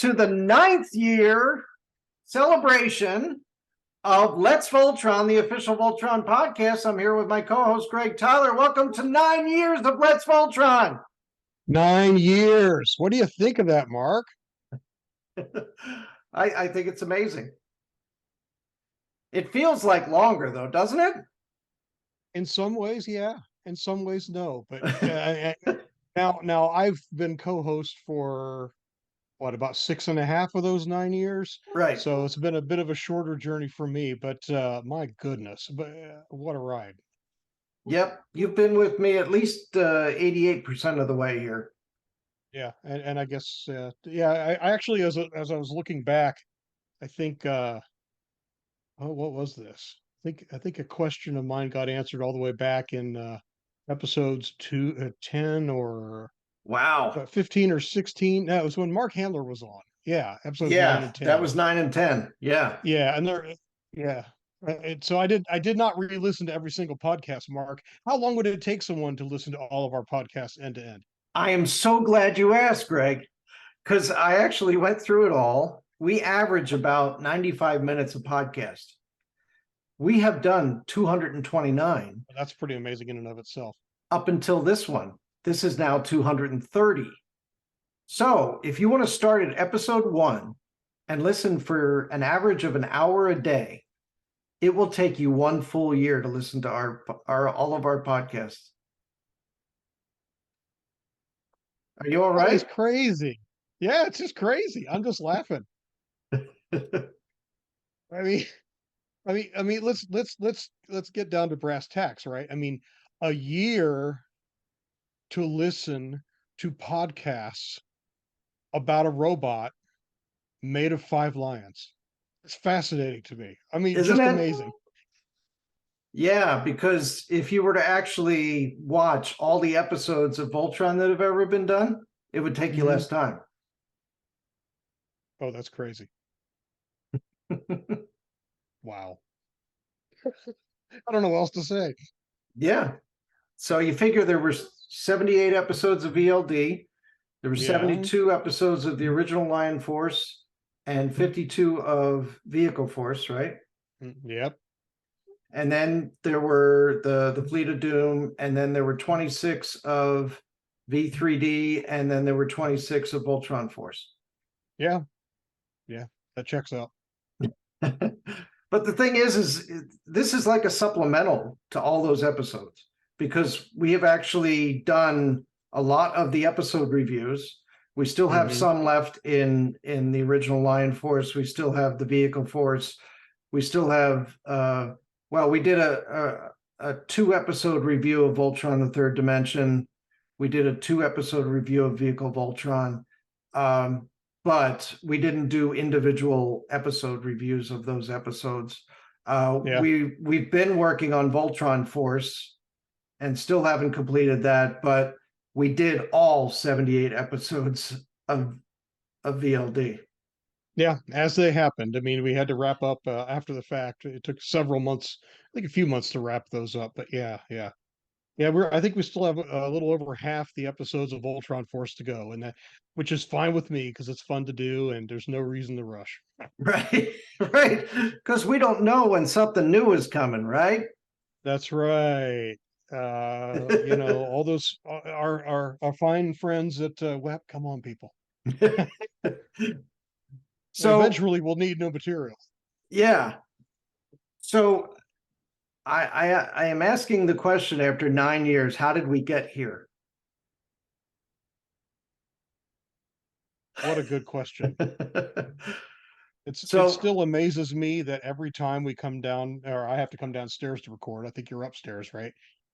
to the 9th year celebration of Let's Voltron, the official Voltron podcast. I'm here with my co-host, Greg Tyler. Welcome to 9 years of Let's Voltron. 9 years. What do you think of that, Mark? I think it's amazing. It feels like longer, though, doesn't it? In some ways, yeah. In some ways, no. But now I've been co-host for about 6.5 of those 9 years. Right. So it's been a bit of a shorter journey for me, but my goodness, but what a ride. Yep. You've been with me at least 88% of the way here. Yeah. And I guess, I actually, as I was looking back, I think, what was this? I think a question of mine got answered all the way back in episodes 10 or Wow. 15 or 16. No, it was when Mark Handler was on. Yeah, episodes 9 and 10. That was 9 and 10. Yeah. Yeah, and so I did not re-listen to every single podcast, Mark. How long would it take someone to listen to all of our podcasts end to end? I am so glad you asked, Greg, because I actually went through it all. We average about 95 minutes a podcast. We have done 229. That's pretty amazing in and of itself. Up until this one. This is now 230. So if you want to start at episode 1 and listen for an average of an hour a day, it will take you 1 full year to listen to all of our podcasts. Are you all right? It's crazy. Yeah, it's just crazy. I'm just laughing. I mean, let's get down to brass tacks, right? I mean, a year to listen to podcasts about a robot made of 5 lions. It's fascinating to me. I mean, Isn't just it? amazing. Yeah, because if you were to actually watch all the episodes of Voltron that have ever been done, it would take you less time. Oh, that's crazy. Wow. I don't know what else to say. Yeah. So you figure there were 78 episodes of VLD. There were 72 episodes of the original Lion Force and 52 of Vehicle Force, right? Yep. And then there were the Fleet of Doom, and then there were 26 of V3D, and then there were 26 of Voltron Force. Yeah, that checks out. But the thing is this is like a supplemental to all those episodes, because we have actually done a lot of the episode reviews. We still have some left in the original Lion Force. We still have the Vehicle Force. We still have we did a 2-episode review of Voltron: The Third Dimension. We did a 2-episode review of Vehicle Voltron. But we didn't do individual episode reviews of those episodes. We've been working on Voltron Force and still haven't completed that, but we did all 78 episodes of VLD. Yeah, as they happened. I mean, we had to wrap up after the fact. It took several months, I think a few months to wrap those up. But yeah. I think we still have a little over half the episodes of Voltron Force to go, and which is fine with me because it's fun to do, and there's no reason to rush. Right. Because we don't know when something new is coming, right? That's right. All those our fine friends at WEP. Come on, people. So eventually we'll need new material. Yeah. So I am asking the question after 9 years, how did we get here? What a good question. It still amazes me that every time we come down, or I have to come downstairs to record, I think you're upstairs, right?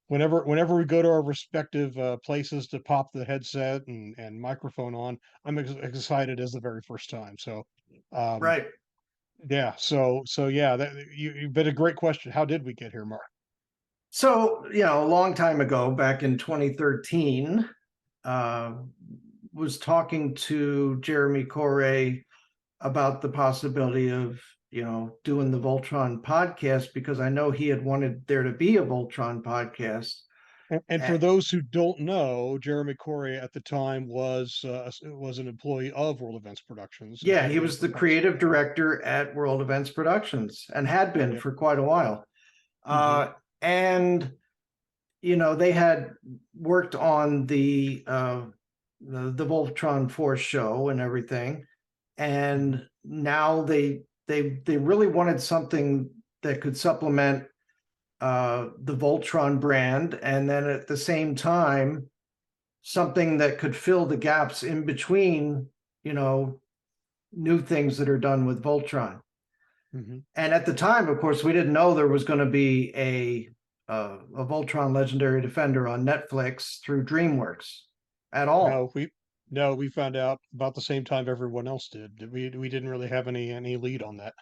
Whenever we go to our respective places to pop the headset and microphone on, I'm excited as the very first time. So, right. Yeah. So yeah, you've been a great question. How did we get here, Mark? So, a long time ago, back in 2013, was talking to Jeremy Corey about the possibility of, doing the Voltron podcast, because I know he had wanted there to be a Voltron podcast. And for those who don't know, Jeremy Corey at the time was an employee of World Events Productions. Yeah, he was the creative director at World Events Productions and had been Yep. for quite a while. And they had worked on the Voltron Force show and everything, and now they really wanted something that could supplement the Voltron brand, and then at the same time something that could fill the gaps in between, new things that are done with Voltron. And at the time, of course, we didn't know there was going to be a Voltron Legendary Defender on Netflix through DreamWorks at all. No, we found out about the same time everyone else did. We didn't really have any lead on that.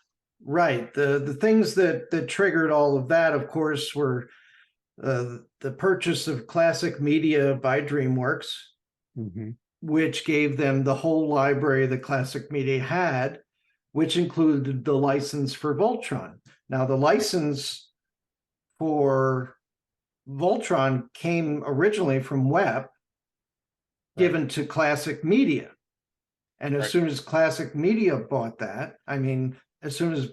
Right. The things that triggered all of that, of course, were the purchase of Classic Media by DreamWorks, which gave them the whole library that Classic Media had, which included the license for Voltron. Now, the license for Voltron came originally from Web, given to Classic Media. And as soon as Classic Media bought that, as soon as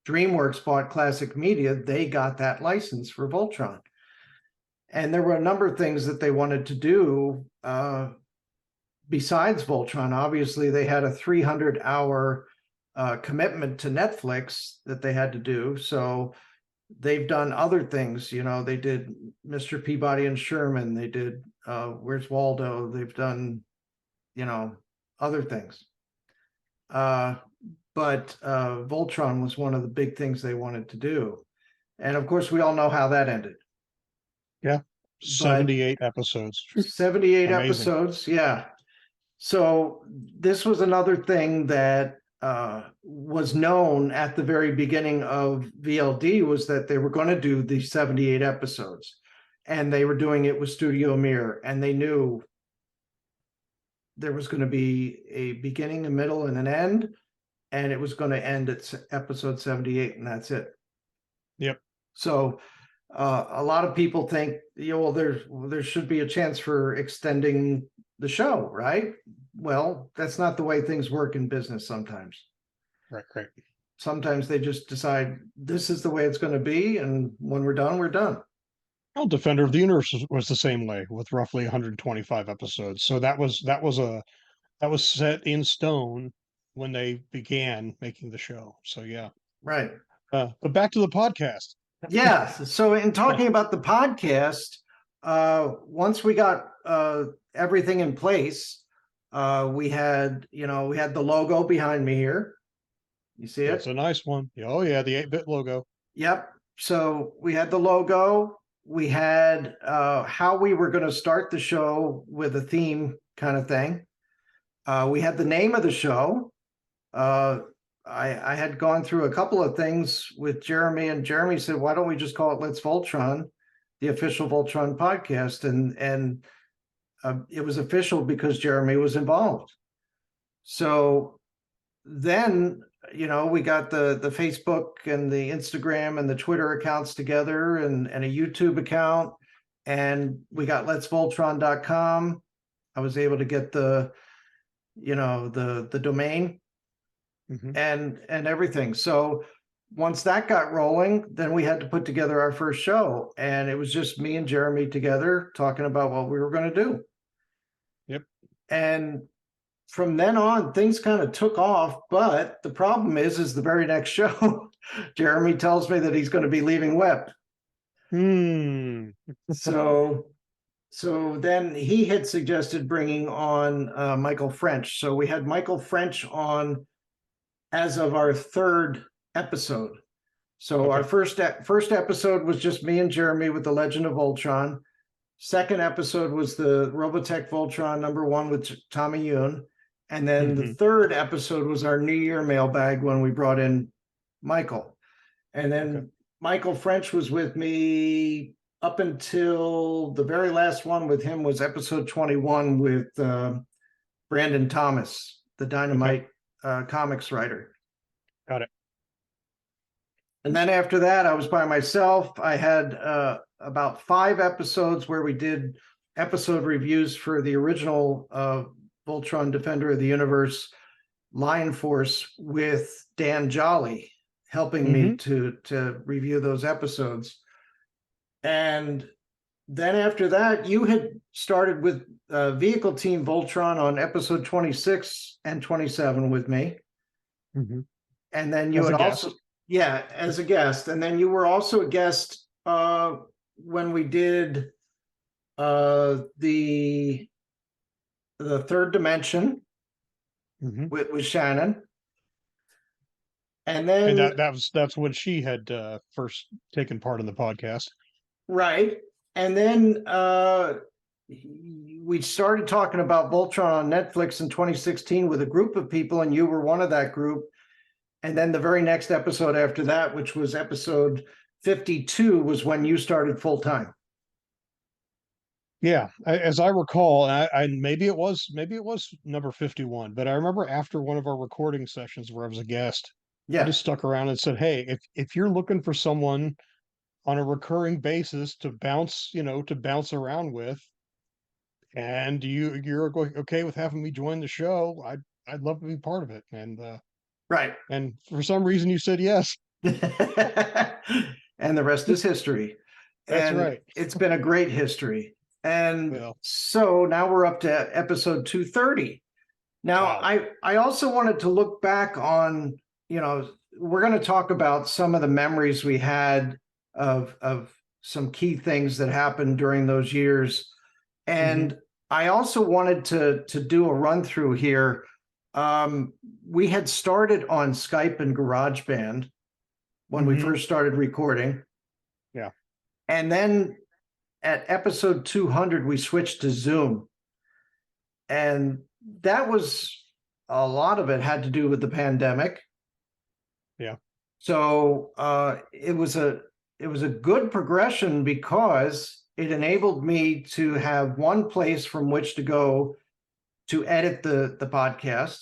DreamWorks bought Classic Media, they got that license for Voltron. And there were a number of things that they wanted to do besides Voltron. Obviously, they had a 300-hour commitment to Netflix that they had to do. So they've done other things. They did Mr. Peabody and Sherman. They did Where's Waldo? They've done, other things. But Voltron was one of the big things they wanted to do. And of course, we all know how that ended. Yeah. 78 episodes. 78 episodes. Yeah. So this was another thing that was known at the very beginning of VLD, was that they were going to do these 78 episodes, and they were doing it with Studio Mir, and they knew there was going to be a beginning, a middle, and an end, and it was going to end at episode 78, and that's it. Yep. So a lot of people think, there should be a chance for extending the show, right? Well, that's not the way things work in business sometimes. Right. Sometimes they just decide this is the way it's going to be, and when we're done, we're done. Well, Defender of the Universe was the same way, with roughly 125 episodes. So that was set in stone when they began making the show. So yeah. Right. But back to the podcast. Yeah. So in talking about the podcast, once we got everything in place, we had the logo behind me here. You see it? It's a nice one. Oh yeah, the 8-bit logo. Yep. So we had the logo. We had how we were going to start the show with a theme kind of thing. We had the name of the show. I had gone through a couple of things with Jeremy, and Jeremy said, why don't we just call it Let's Voltron, the official Voltron podcast? And it was official because Jeremy was involved. So then, we got the Facebook and the Instagram and the Twitter accounts together, and a YouTube account, and we got letsvoltron.com. I was able to get the domain and everything. So once that got rolling, then we had to put together our first show, and it was just me and Jeremy together talking about what we were going to do. Yep. And from then on, things kind of took off, but the problem is the very next show, Jeremy tells me that he's going to be leaving Web. So then he had suggested bringing on Michael French. So we had Michael French on as of our third episode. So our first episode was just me and Jeremy with The Legend of Voltron. Second episode was the Robotech Voltron #1 with Tommy Yoon. And then the third episode was our New Year mailbag when we brought in Michael. And then Michael French was with me up until the very last one with him was episode 21 with Brandon Thomas, the Dynamite comics writer. Got it. And then after that, I was by myself. I had about 5 episodes where we did episode reviews for the original Voltron Defender of the Universe Lion Force with Dan Jolly helping me to review those episodes. And then after that, you had started with Vehicle Team Voltron on episode 26 and 27 with me. And then you had also, as a guest. And then you were also a guest when we did the Third Dimension with Shannon. And then that's when she had first taken part in the podcast. Right. And then we started talking about Voltron on Netflix in 2016 with a group of people, and you were one of that group. And then the very next episode after that, which was episode 52, was when you started full time. Yeah, as I recall, I maybe it was number 51, but I remember after one of our recording sessions where I was a guest, I just stuck around and said, "Hey, if you're looking for someone on a recurring basis to bounce around with, and you're okay with having me join the show, I'd love to be part of it." And right. And for some reason you said yes. And the rest is history. That's right. It's been a great history. And so now we're up to episode 230. Now, wow. I also wanted to look back on, we're going to talk about some of the memories we had of some key things that happened during those years. And I also wanted to do a run through here. We had started on Skype and GarageBand when we first started recording. Yeah. And then at episode 200, we switched to Zoom. And that was, a lot of it had to do with the pandemic. Yeah. So it was a good progression because it enabled me to have one place from which to go to edit the podcast.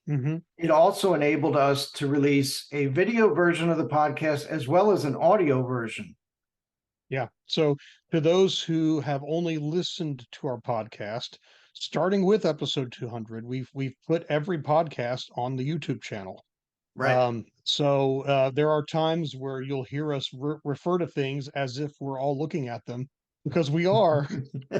It also enabled us to release a video version of the podcast as well as an audio version. Yeah. So to those who have only listened to our podcast, starting with episode 200, we've put every podcast on the YouTube channel. Right. So there are times where you'll hear us refer to things as if we're all looking at them, because we are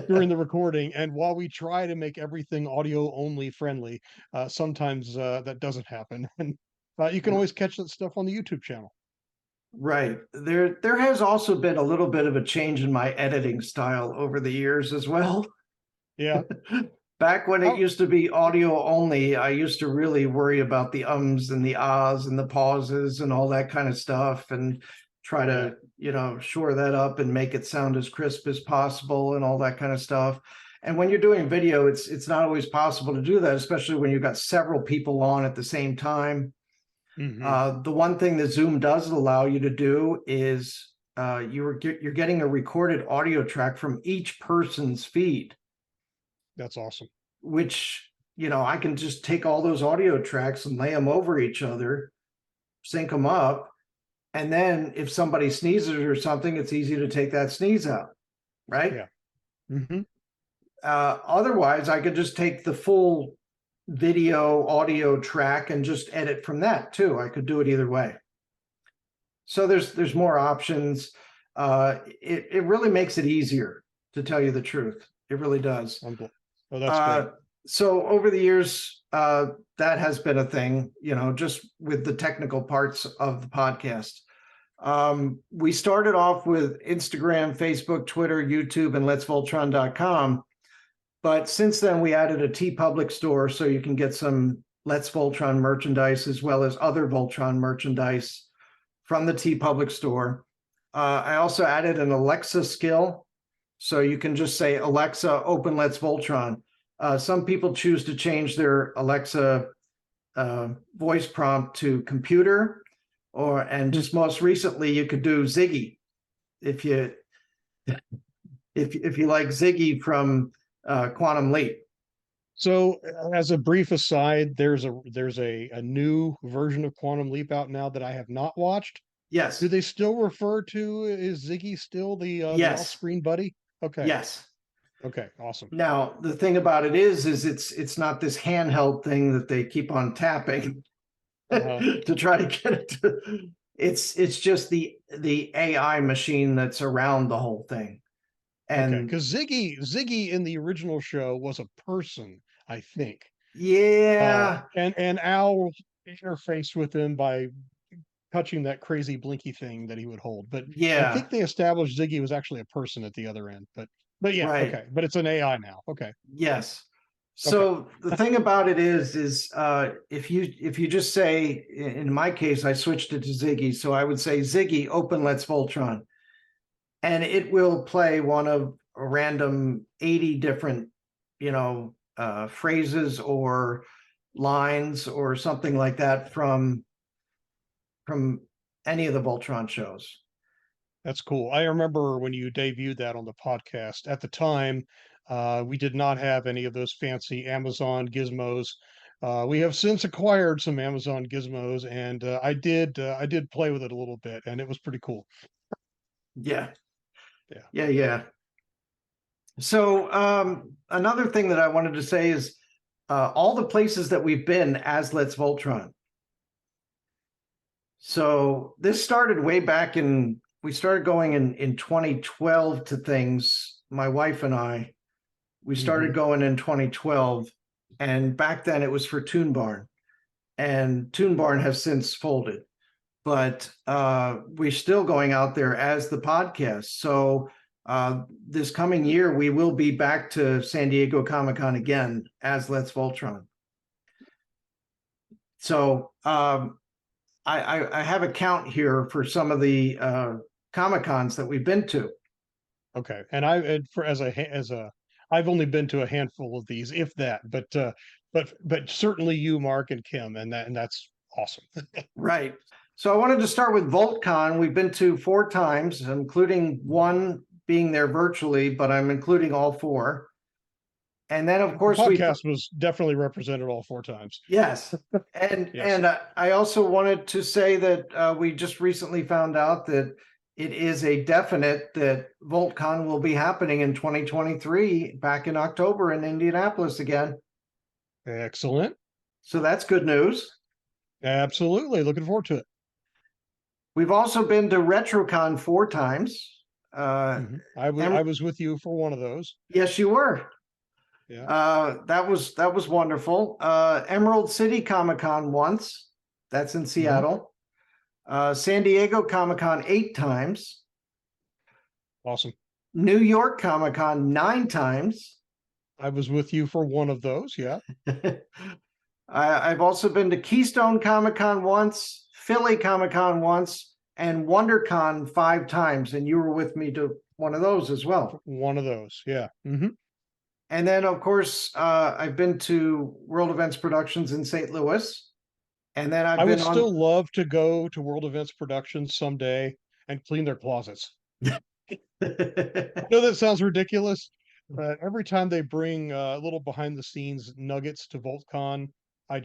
during the recording. And while we try to make everything audio only friendly, sometimes that doesn't happen. And you can always catch that stuff on the YouTube channel. Right. There has also been a little bit of a change in my editing style over the years as well. Yeah. Back when it used to be audio only, I used to really worry about the ums and the ahs and the pauses and all that kind of stuff, and try to, shore that up and make it sound as crisp as possible and all that kind of stuff. And when you're doing video, it's not always possible to do that, especially when you've got several people on at the same time. The one thing that Zoom does allow you to do is you're getting a recorded audio track from each person's feed. That's awesome. Which, I can just take all those audio tracks and lay them over each other, sync them up. And then if somebody sneezes or something, it's easy to take that sneeze out. Right? Yeah. Otherwise, I could just take the full video audio track and just edit from that too. I could do it either way. So there's more options. It really makes it easier, to tell you the truth. It really does. Oh, that's great. So over the years, that has been a thing, just with the technical parts of the podcast. We started off with Instagram, Facebook, Twitter, YouTube, and letsvoltron.com. But since then, we added a TeePublic store, so you can get some Let's Voltron merchandise as well as other Voltron merchandise from the TeePublic store. I also added an Alexa skill, so you can just say, Alexa, open Let's Voltron. Some people choose to change their Alexa voice prompt to computer, and just most recently, you could do Ziggy if you like Ziggy from Quantum Leap. So as a brief aside, there's a new version of Quantum Leap out now that I have not watched. Yes. Do they still refer to, is Ziggy still the Yes. off-screen buddy? Okay. Yes. Okay. Awesome. Now, the thing about it is it's not this handheld thing that they keep on tapping to try to get it to, it's just the AI machine that's around the whole thing. Okay, And because Ziggy in the original show was a person, I think. yeah, And Al interfaced with him by touching that crazy blinky thing that he would hold. But I yeah, think they established Ziggy was actually a person at the other end. But yeah, right. okay. But it's an AI now. Okay. Yes. Okay. So the thing about it is if you just say, in my case, I switched it to Ziggy, so I would say Ziggy, open Let's Voltron, and it will play one of a random 80 different, phrases or lines or something like that from any of the Voltron shows. That's cool. I remember when you debuted that on the podcast. At the time, we did not have any of those fancy Amazon gizmos. We have since acquired some Amazon gizmos, and I did play with it a little bit, and it was pretty cool. Yeah. Yeah. Yeah, yeah. So another thing that I wanted to say is all the places that we've been as Let's Voltron. So this started way back we started going in 2012 to things, my wife and I. We started going in 2012, and back then it was for Toon Barn, and Toon Barn has since folded. But we're still going out there as the podcast. So this coming year, we will be back to San Diego Comic-Con again as Let's Voltron. So I have a count here for some of the Comic-Cons that we've been to. Okay, and I've only been to a handful of these, if that. But certainly you, Mark, and Kim, and that's awesome. Right. So I wanted to start with VoltCon. We've been to 4 times, including one being there virtually, but I'm including all 4. And then, of course, the podcast was definitely represented all 4 times. Yes. And yes. And I also wanted to say that we just recently found out that it is a definite that VoltCon will be happening in 2023 back in October in Indianapolis again. Excellent. So that's good news. Absolutely. Looking forward to it. We've also been to RetroCon 4 times. I was with you for one of those. Yes, you were. Yeah. That was wonderful. Emerald City Comic-Con once. That's in Seattle. San Diego Comic-Con 8 times. Awesome. New York Comic-Con 9 times. I was with you for one of those. Yeah. I've also been to Keystone Comic-Con once, Philly Comic-Con once, and WonderCon 5 times. And you were with me to one of those as well. One of those. Yeah. And then, of course, I've been to World Events Productions in St. Louis. And then I would still love to go to World Events Productions someday and clean their closets. I know that sounds ridiculous, but every time they bring a little behind the scenes nuggets to VoltCon, I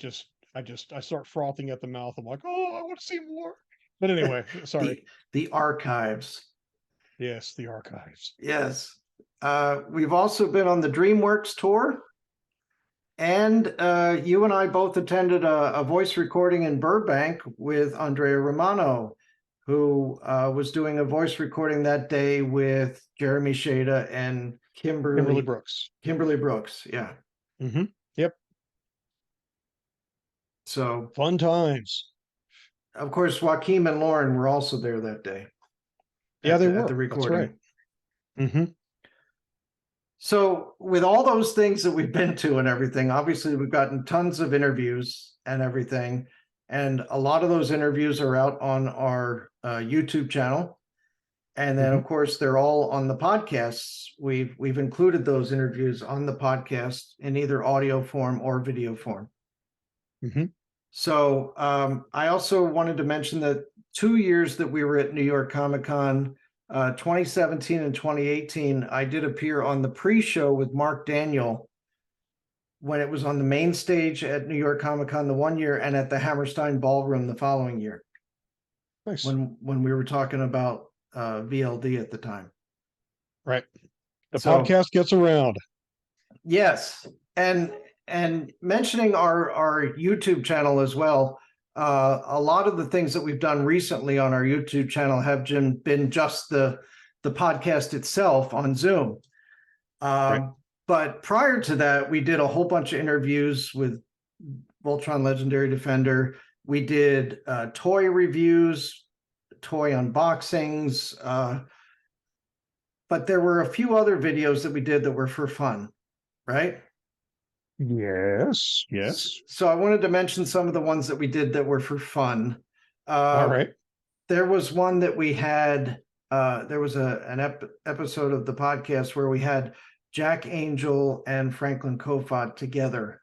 start frothing at the mouth. I'm like, oh, I want to see more. But anyway, sorry. The archives. Yes, the archives. Yes. We've also been on the DreamWorks tour. And you and I both attended a voice recording in Burbank with Andrea Romano, who was doing a voice recording that day with Jeremy Shada and Kimberly Brooks. Kimberly Brooks, yeah. Yep. So fun times. Of course, Joaquin and Lauren were also there that day. Yeah, they were at the recording. That's right. So with all those things that we've been to and everything, obviously we've gotten tons of interviews and everything. And a lot of those interviews are out on our YouTube channel. And then, of course, they're all on the podcasts. We've included those interviews on the podcast in either audio form or video form. So I also wanted to mention that 2 years that we were at New York Comic-Con, 2017 and 2018, I did appear on the pre-show with Mark Daniel when it was on the main stage at New York Comic-Con the one year and at the Hammerstein Ballroom the following year. Nice. when we were talking about VLD at the time. Right. The So podcast gets around. yes, and mentioning our YouTube channel as well. A lot of the things that we've done recently on our YouTube channel have been just the podcast itself on Zoom. Right. But prior to that, we did a whole bunch of interviews with Voltron Legendary Defender. We did toy reviews, toy unboxings, but there were a few other videos that we did that were for fun, right? Yes. Yes. So I wanted to mention some of the ones that we did that were for fun. All right. There was one that we had. There was an episode of the podcast where we had Jack Angel and Franklin Kofod together,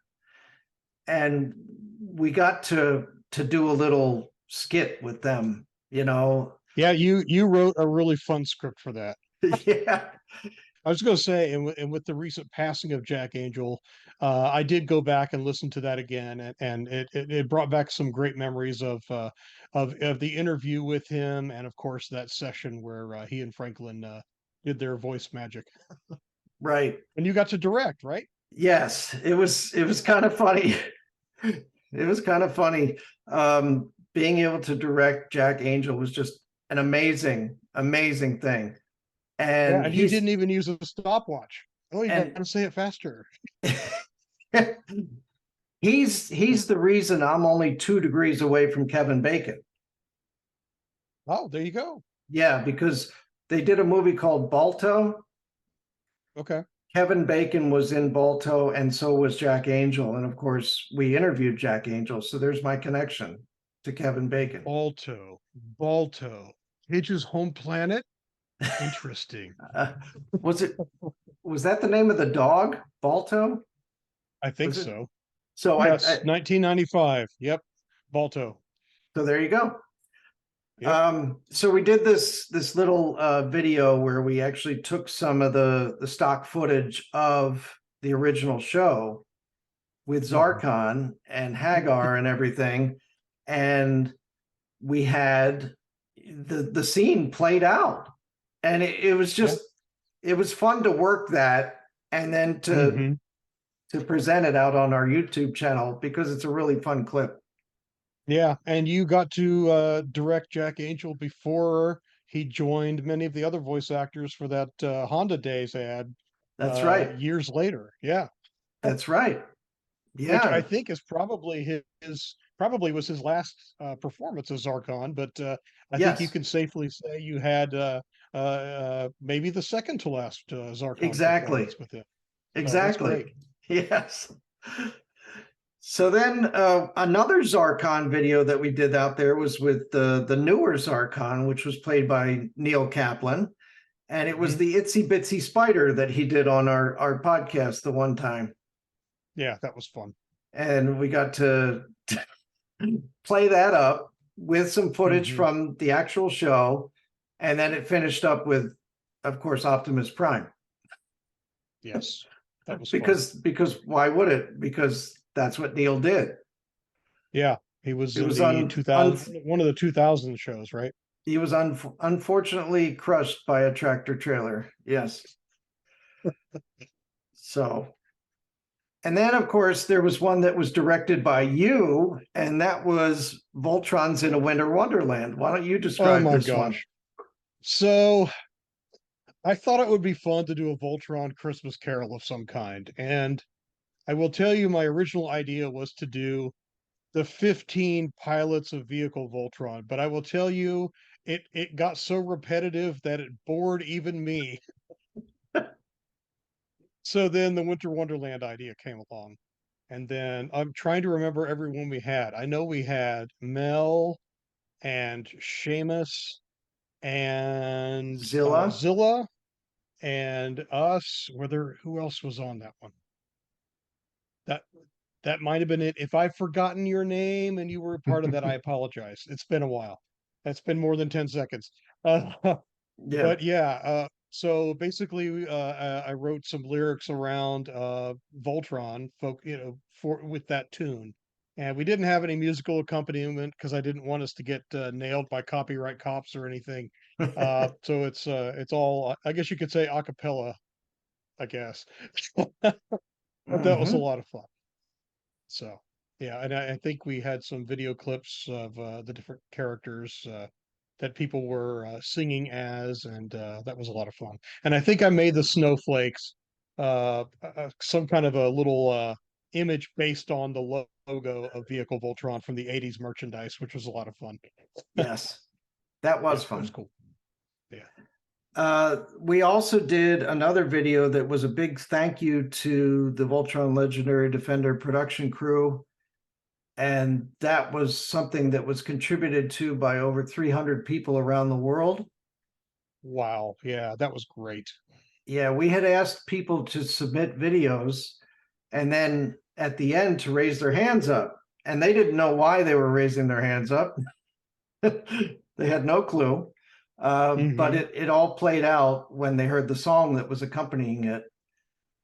and we got to do a little skit with them. Yeah, you wrote a really fun script for that. Yeah. I was going to say, and with the recent passing of Jack Angel, I did go back and listen to that again, and it brought back some great memories of the interview with him, and of course that session where he and Franklin did their voice magic. Right. And you got to direct, right? Yes, it was kind of funny. It was kind of funny. Being able to direct Jack Angel was just an amazing thing. Yeah, And and you didn't even use a stopwatch. Oh, you got and to say it faster. he's the reason I'm only 2 degrees away from Kevin Bacon. Oh, there you go. Yeah, because they did a movie called Balto. Okay. Kevin Bacon was in Balto, and so was Jack Angel. And of course, we interviewed Jack Angel. So there's my connection to Kevin Bacon. Balto. Cage's home planet? Interesting. Was that the name of the dog? Balto? I think Was it? so. So Yes, 1995. Yep. Balto. so there you go. Yep. So we did this little video where we actually took some of the stock footage of the original show with Zarkon and Hagar and everything, and we had the scene played out, and it was just it was fun to work that and then to present it out on our YouTube channel because it's a really fun clip. Yeah, and you got to direct Jack Angel before he joined many of the other voice actors for that Honda Days ad. That's right. Years later. Yeah. That's right. Which I Yeah, think is probably probably was his last performance as Zarkon, but I think you yes, can safely say you had maybe the second to last Zarkon exactly. performance with him. So that's Exactly. great. Yes. So then another Zarkon video that we did out there was with the newer Zarkon, which was played by Neil Kaplan. And it was the itsy bitsy spider that he did on our podcast the one time. Yeah, that was fun. And we got to play that up with some footage from the actual show. And then it finished up with, of course, Optimus Prime. Yes, that was because why would it? Because that's what Neil did. Yeah, he was It in was the 2000 one of the 2000 shows, right? He was unfortunately crushed by a tractor trailer. Yes. So, and then of course there was one that was directed by you, and that was Voltron's in a Winter Wonderland. Why don't you describe this one? So I thought it would be fun to do a Voltron Christmas Carol of some kind. And I will tell you, my original idea was to do the 15 pilots of vehicle Voltron. But I will tell you, it got so repetitive that it bored even me. So then the Winter Wonderland idea came along. And then I'm trying to remember everyone we had. I know we had Mel and Seamus and Zilla. Zilla and us. Who else was on that one? That might have been it. If I've forgotten your name and you were a part of that, I apologize. It's been a while. That's been more than 10 seconds. Yeah. But yeah, so basically I wrote some lyrics around Voltron folk, with that tune. And we didn't have any musical accompaniment because I didn't want us to get nailed by copyright cops or anything. So it's all, I guess you could say, a cappella, I guess. But that was a Hmm. lot of fun. So yeah, and I think we had some video clips of the different characters that people were singing as, and that was a lot of fun. And I think I made the snowflakes some kind of a little image based on the logo of Vehicle Voltron from the '80s merchandise, which was a lot of fun. Yes, that was Yeah, it was fun. cool. Yeah. We also did another video that was a big thank you to the Voltron Legendary Defender production crew. And that was something that was contributed to by over 300 people around the world. Wow. Yeah, that was great. Yeah, we had asked people to submit videos and then at the end to raise their hands up. And they didn't know why they were raising their hands up. They had no clue. But Hmm. it all played out when they heard the song that was accompanying it.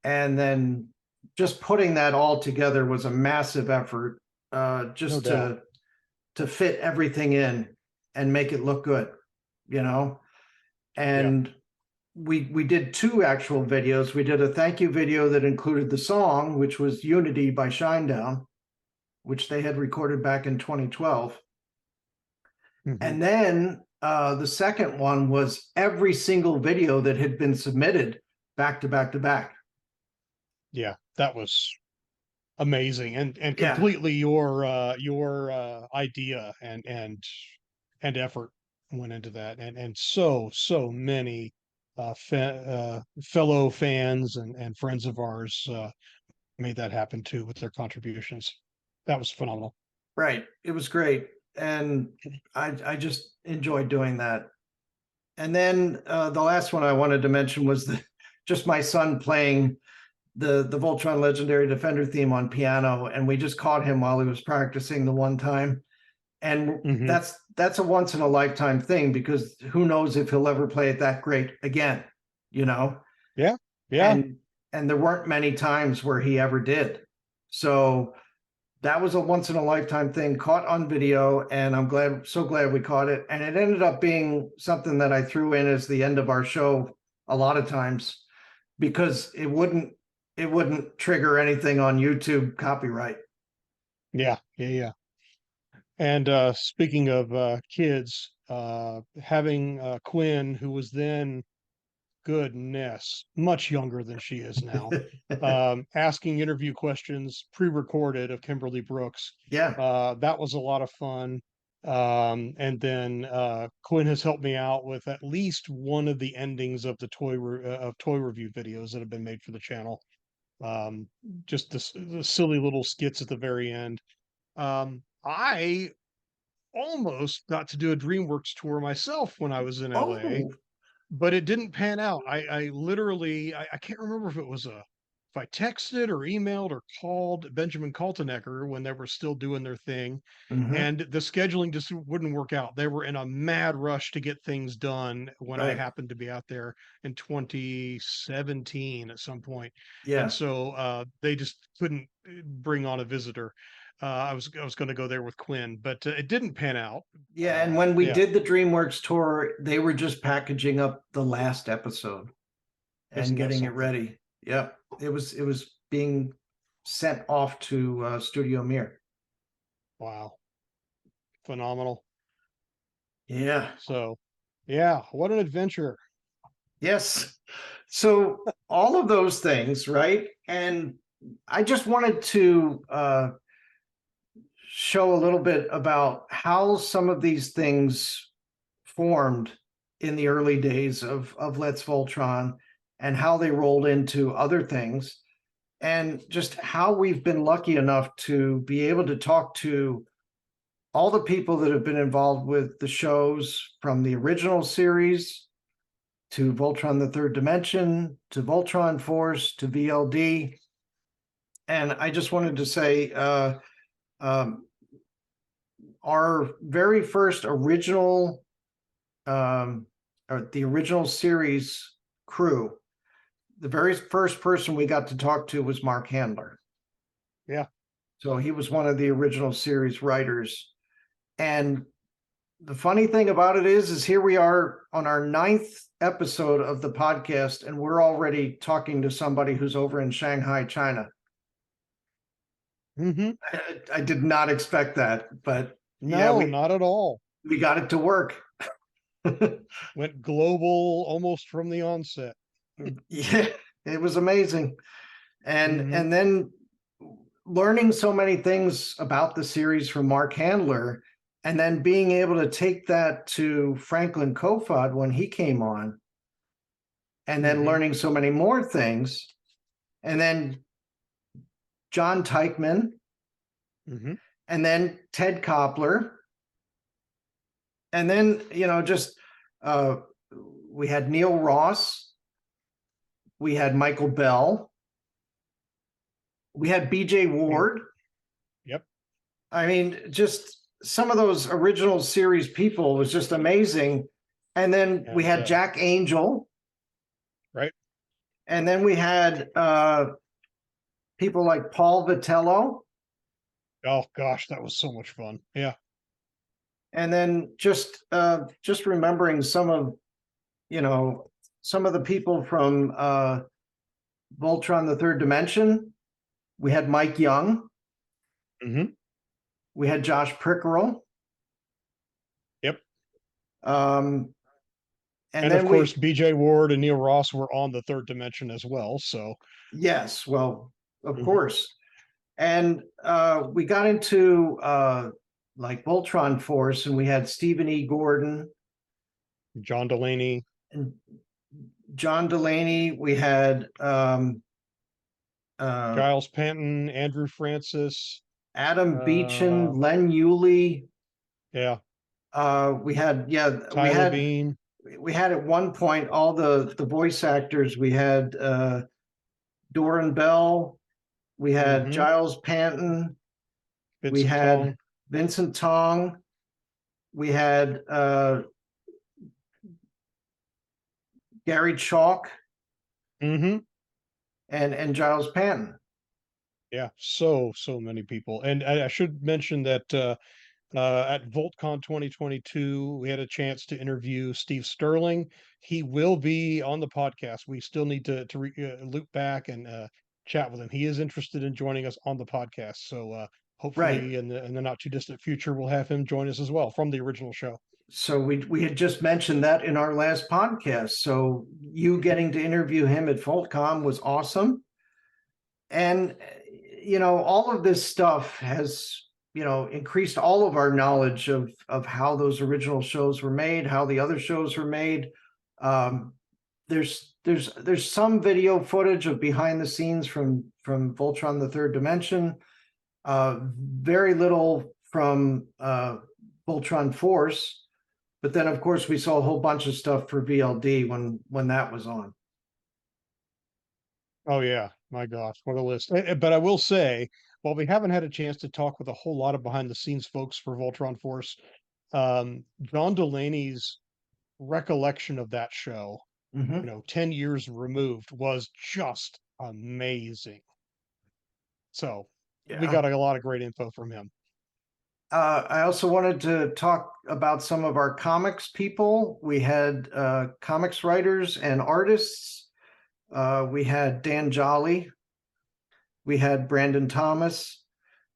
And then just putting that all together was a massive effort, No just doubt. to fit everything in and make it look good, you know. Yeah. And we did two actual videos. We did a thank you video that included the song, which was Unity by Shinedown, which they had recorded back in 2012. Hmm. And then the second one was every single video that had been submitted back to back to back. Yeah, that was amazing and Yeah, completely your idea and effort went into that, and so many fellow fans and friends of ours made that happen too with their contributions. That was phenomenal. right. It was great. And I just enjoyed doing that. And then the last one I wanted to mention was just my son playing the Voltron Legendary Defender theme on piano, and we just caught him while he was practicing the one time. And Hmm. that's a once in a lifetime thing because who knows if he'll ever play it that great again, you know? Yeah, yeah. And there weren't many times where he ever did. So that was a once in a lifetime thing caught on video, and I'm so glad we caught it. And it ended up being something that I threw in as the end of our show a lot of times because it wouldn't trigger anything on YouTube copyright. Yeah, yeah, yeah. And speaking of kids, having Quinn, who was then, goodness, much younger than she is now, asking interview questions pre-recorded of Kimberly Brooks. Yeah, That was a lot of fun. And then Quinn has helped me out with at least one of the endings of the toy review videos that have been made for the channel. Um, just the silly little skits at the very end. I almost got to do a DreamWorks tour myself when I was in LA, oh, but it didn't pan out. I literally, I can't remember if it was if I texted or emailed or called Benjamin Kaltenecker when they were still doing their thing, mm-hmm, and the scheduling just wouldn't work out. They were in a mad rush to get things done when I right, happened to be out there in 2017 at some point, and yeah, so they just couldn't bring on a visitor. I was going to go there with Quinn, but it didn't pan out. yeah. And when we Yeah, did the DreamWorks tour, they were just packaging up the last episode and isn't that getting it something? ready. Yep, it was being sent off to Studio Mir. Wow, phenomenal. Yeah. So, yeah, what an adventure. Yes. So all of those things, right? And I just wanted to show a little bit about how some of these things formed in the early days of Let's Voltron and how they rolled into other things and just how we've been lucky enough to be able to talk to all the people that have been involved with the shows from the original series to Voltron the Third Dimension to Voltron Force to VLD. And I just wanted to say um, our very first original, or the original series crew, the very first person we got to talk to was Mark Handler. Yeah. So he was one of the original series writers. And the funny thing about it is here we are on our 9th episode of the podcast, and we're already talking to somebody who's over in Shanghai, China. I did not expect that, but no, not at all. We got it to work. Went global almost from the onset. Yeah, it was amazing. And then learning so many things about the series from Mark Handler, and then being able to take that to Franklin Kofod when he came on, and then learning so many more things. And then John Teichman, and then Ted Koppler. And then, just we had Neil Ross, we had Michael Bell, we had BJ Ward. Yep. I mean, just some of those original series people was just amazing. And then we had Jack Angel. Right. And then we had people like Paul Vitello. Oh gosh, that was so much fun. Yeah. And then just remembering some of the people from Voltron: The Third Dimension. We had Mike Young. We had Josh Prickerel. Yep. And then of course, BJ Ward and Neil Ross were on The Third Dimension as well. So yes, well, of course. And we got into like Voltron Force, and we had Stephen E. Gordon, John Delaney. We had Giles Panton, Andrew Francis, Adam Beechin, Len Yulee. Yeah. We had Tyler Bean. We had at one point all the voice actors. We had Doran Bell. We had Giles Panton. We had Vincent Tong. We had Gary Chalk. And Giles Panton. Yeah, so many people. And I should mention that at VoltCon 2022, we had a chance to interview Steve Sterling. He will be on the podcast. We still need to loop back and chat with him. He is interested in joining us on the podcast. So hopefully in the not too distant future, we'll have him join us as well from the original show. So we had just mentioned that in our last podcast. So you getting to interview him at VoltCon was awesome. And, all of this stuff has, increased all of our knowledge of how those original shows were made, how the other shows were made. There's some video footage of behind the scenes from Voltron: The Third Dimension. Very little from Voltron Force. But then, of course, we saw a whole bunch of stuff for VLD when that was on. Oh, yeah. My gosh, what a list. But I will say, while we haven't had a chance to talk with a whole lot of behind-the-scenes folks for Voltron Force, John Delaney's recollection of that show, 10 years removed, was just amazing. So we got a lot of great info from him. I also wanted to talk about some of our comics people. We had comics writers and artists. We had Dan Jolly. We had Brandon Thomas.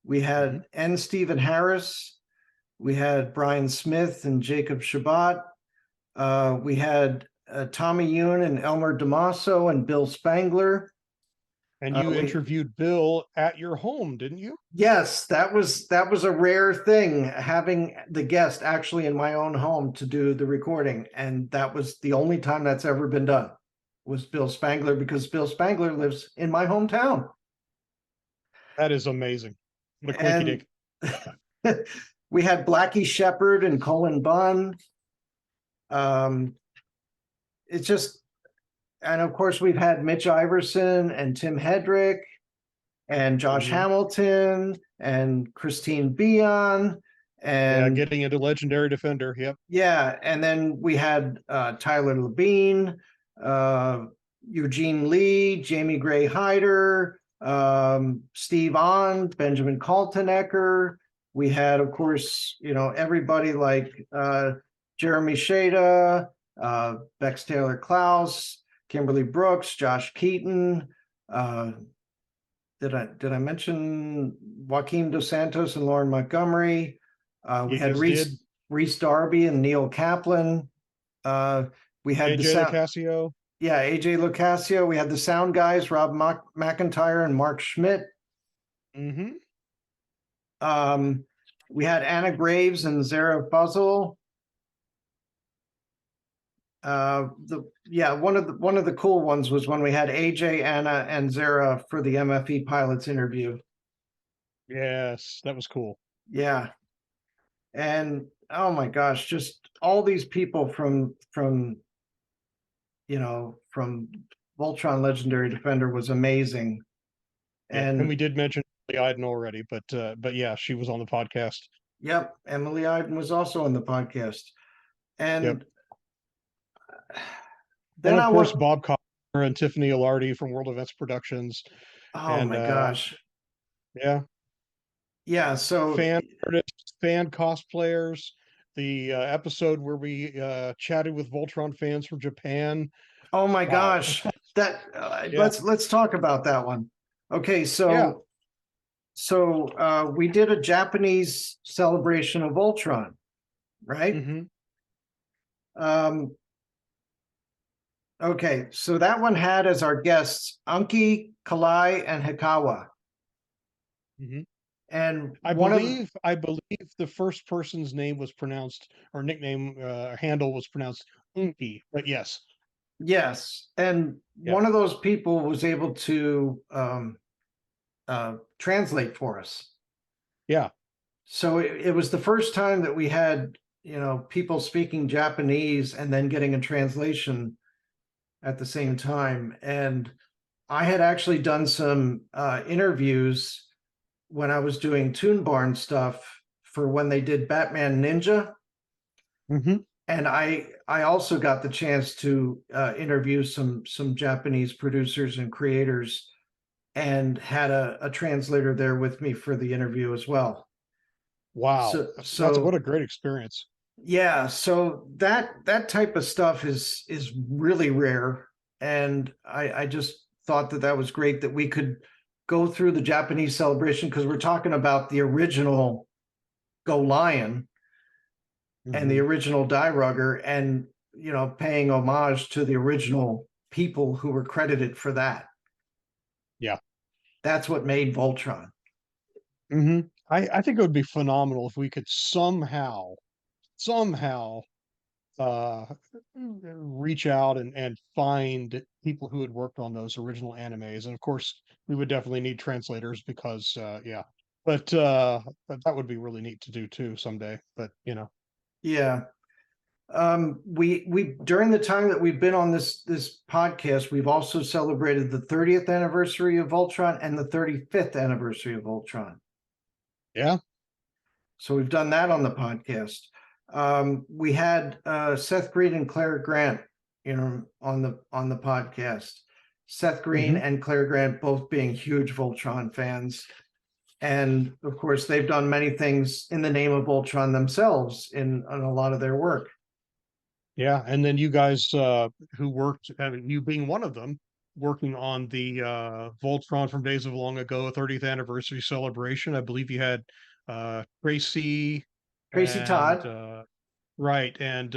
We had N. Stephen Harris. We had Brian Smith and Jacob Shabbat. We had Tommy Yoon and Elmer Damaso and Bill Spangler. And you interviewed Bill at your home, didn't you? Yes, that was a rare thing, having the guest actually in my own home to do the recording. And that was the only time that's ever been done, was Bill Spangler, because Bill Spangler lives in my hometown. That is amazing. What a quinky dick. We had Blackie Shepherd and Colin Bunn. It's just, and of course we've had Mitch Iverson and Tim Hedrick and Josh Hamilton and Christine Bion and getting into Legendary Defender. Yep. Yeah, and then we had Tyler Labine, Eugene Lee, Jamie Gray Hyder, Steve On, Benjamin Kaltenecker. We had, of course, everybody like Jeremy Shada, Bex Taylor Klaus, Kimberly Brooks, Josh Keaton. Did I mention Joaquin Dos Santos and Lauren Montgomery? We had Reese Darby and Neil Kaplan. We had AJ Locascio. Yeah, AJ Locascio. We had the sound guys, Rob McIntyre and Mark Schmidt. Mm-hmm. We had Anna Graves and Zara Fuzzle. One of the cool ones was when we had AJ, Anna, and Zara for the MFE pilots interview. Yes, that was cool. Yeah. And oh my gosh, just all these people from Voltron Legendary Defender was amazing. Yeah, and we did mention Emily Iden already, but yeah, she was on the podcast. Yep, Emily Iden was also on the podcast. And then of course Bob Connor and Tiffany Alardi from World Events Productions. Oh my gosh. Yeah. Yeah, so fan artists, fan cosplayers, the episode where we chatted with Voltron fans from Japan. Oh my gosh. That let's talk about that one. Okay, so we did a Japanese celebration of Voltron, right? Mm-hmm. Okay, so that one had as our guests Anki, Kalai, and Hikawa. Mm-hmm. And I believe the first person's name was pronounced, or nickname handle was pronounced Unki, but yes. Yes, and one of those people was able to translate for us. Yeah. So it was the first time that we had, people speaking Japanese and then getting a translation at the same time. And I had actually done some interviews when I was doing Toon Barn stuff for when they did Batman Ninja. Mm-hmm. And I also got the chance to interview some Japanese producers and creators, and had a translator there with me for the interview as well. Wow. So what a great experience. Yeah. So that type of stuff is really rare. And I just thought that was great that we could go through the Japanese celebration, because we're talking about the original Go Lion and the original Die Rugger, and paying homage to the original people who were credited for that. Yeah, that's what made Voltron. Mm-hmm. I think it would be phenomenal if we could somehow reach out and find people who had worked on those original animes. And of course, we would definitely need translators because, but that would be really neat to do too someday. But yeah. We during the time that we've been on this podcast, we've also celebrated the 30th anniversary of Voltron and the 35th anniversary of Voltron. Yeah. So we've done that on the podcast. We had Seth Green and Claire Grant, on the podcast. Seth Green and Claire Grant both being huge Voltron fans. And of course, they've done many things in the name of Voltron themselves in a lot of their work. Yeah, and then you guys who worked, you being one of them, working on the Voltron from Days of Long Ago 30th anniversary celebration. I believe you had Tracy Todd, right, and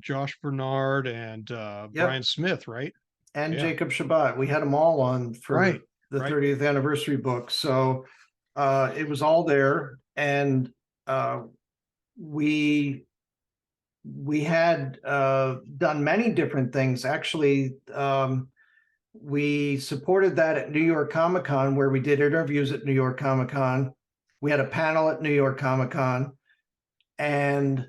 Josh Bernard and Brian Smith, right, and Jacob Shabbat. We had them all on for the 30th anniversary book. So it was all there, and we had done many different things. Actually, we supported that at New York Comic Con, where we did interviews at New York Comic Con. We had a panel at New York Comic Con, and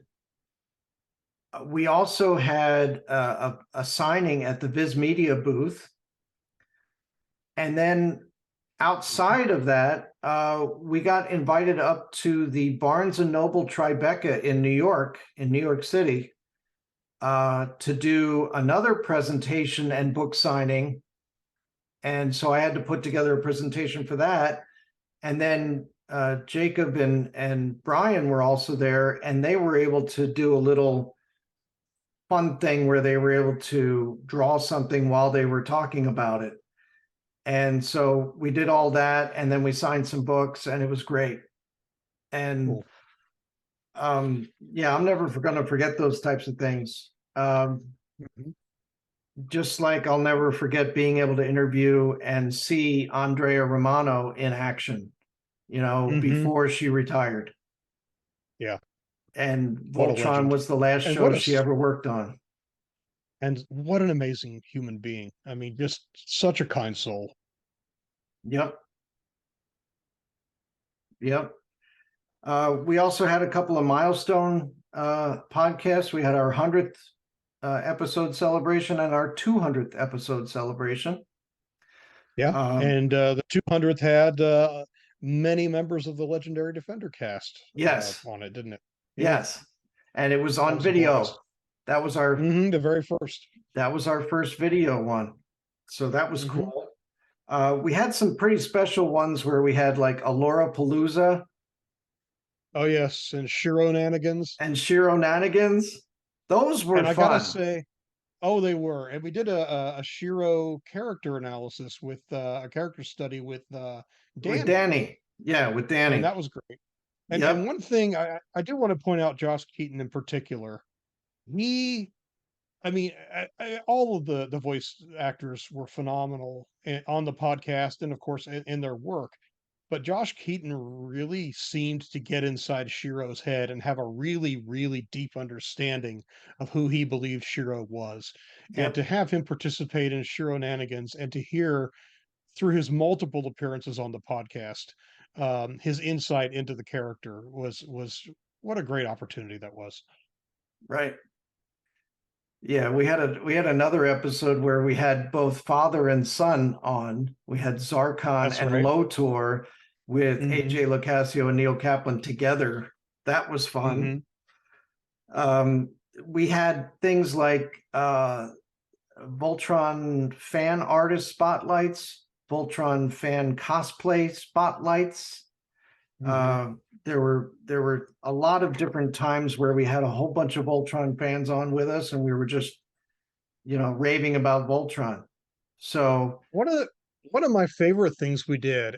we also had a signing at the Viz Media booth. And then outside of that, we got invited up to the Barnes and Noble Tribeca in New York City, to do another presentation and book signing. And so I had to put together a presentation for that. And then Jacob and Brian were also there, and they were able to do a little fun thing where they were able to draw something while they were talking about it. And so we did all that, and then we signed some books, and it was great. And cool. Yeah, I'm never going to forget those types of things. Just like I'll never forget being able to interview and see Andrea Romano in action, before she retired. Yeah. And Voltron was the last show she ever worked on. And what an amazing human being. I mean, just such a kind soul. Yep. We also had a couple of milestone podcasts. We had our 100th episode celebration and our 200th episode celebration. Yeah, and the 200th had many members of the Legendary Defender cast on it, didn't it? Yes, and it was on video. That was our the very first. That was our first video one, so that was cool. We had some pretty special ones where we had like Alora Palooza. Oh yes, and Shiro Nanigans. Those were fun. I gotta say, they were. And we did a Shiro character analysis with a character study with Danny. With Danny. Yeah, with Danny. And that was great. And one thing I do want to point out, Josh Keaton in particular, all of the voice actors were phenomenal on the podcast and of course in their work. But Josh Keaton really seemed to get inside Shiro's head and have a really, really deep understanding of who he believed Shiro was. Yep. And to have him participate in Shiro Nanigans and to hear through his multiple appearances on the podcast, his insight into the character was what a great opportunity that was. Right. Yeah, we had another episode where we had both father and son on. We had Zarkon and Lotor with AJ Locascio and Neil Kaplan together. That was fun. We had things like Voltron fan artist spotlights, Voltron fan cosplay spotlights. There were a lot of different times where we had a whole bunch of Voltron fans on with us, and we were just, raving about Voltron. So one of my favorite things we did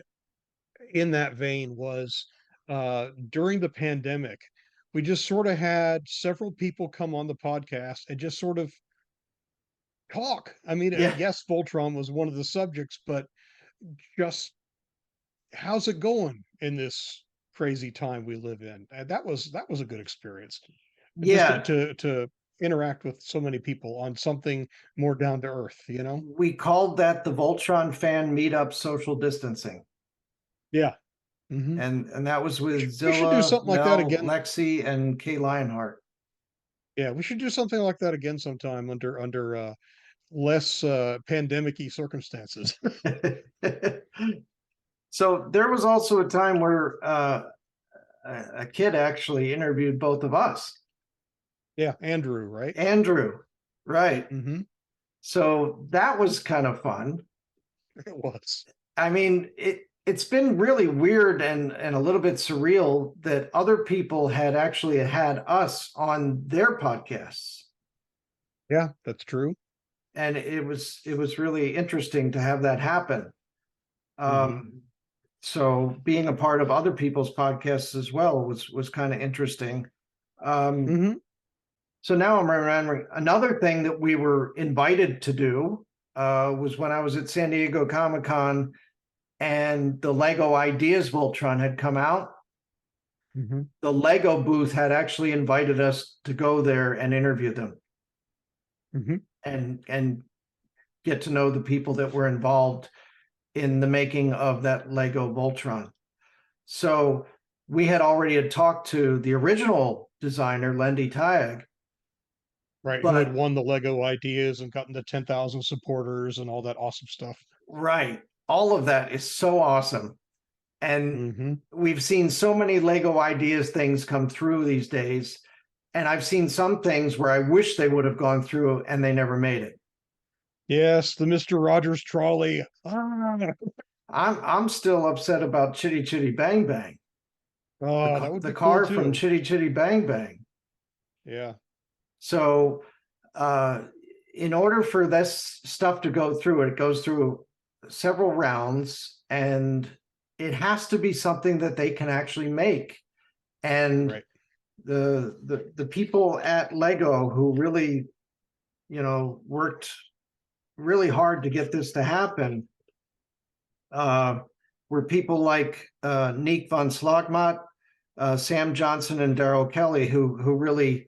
in that vein was during the pandemic, we just sort of had several people come on the podcast and just sort of talk. I mean, yes, Voltron was one of the subjects, but just how's it going in this crazy time we live in? And that was a good experience. Yeah, just to interact with so many people on something more down to earth. We called that the Voltron fan meetup social distancing. Yeah, and that was with Zilla, we should do something like that again. Lexi, and Kay Lionheart. Yeah, we should do something like that again sometime under less pandemic-y circumstances. So there was also a time where a kid actually interviewed both of us. Yeah, Andrew, right? Andrew, right. So that was kind of fun. It was. I mean, it's been really weird and a little bit surreal that other people had actually had us on their podcasts. Yeah, that's true. And it was really interesting to have that happen. So being a part of other people's podcasts as well was kind of interesting. So now I'm remembering another thing that we were invited to do was when I was at San Diego Comic-Con and the Lego Ideas Voltron had come out. The Lego booth had actually invited us to go there and interview them. And get to know the people that were involved in the making of that Lego Voltron. So we had already talked to the original designer, Lendy Tyag. Right, who had won the Lego Ideas and gotten the 10,000 supporters and all that awesome stuff. Right. All of that is so awesome. And we've seen so many Lego Ideas things come through these days. And I've seen some things where I wish they would have gone through and they never made it. Yes, the Mr. Rogers trolley. Ah. I'm still upset about Chitty Chitty Bang Bang. Oh, that would The be cool car from too. Chitty Chitty Bang Bang. Yeah. So uh, in order for this stuff to go through, it goes through several rounds, and it has to be something that they can actually make. And Right. the people at Lego who really, worked really hard to get this to happen, were people like Nick von Slogmott, Sam Johnson, and Daryl Kelly, who really,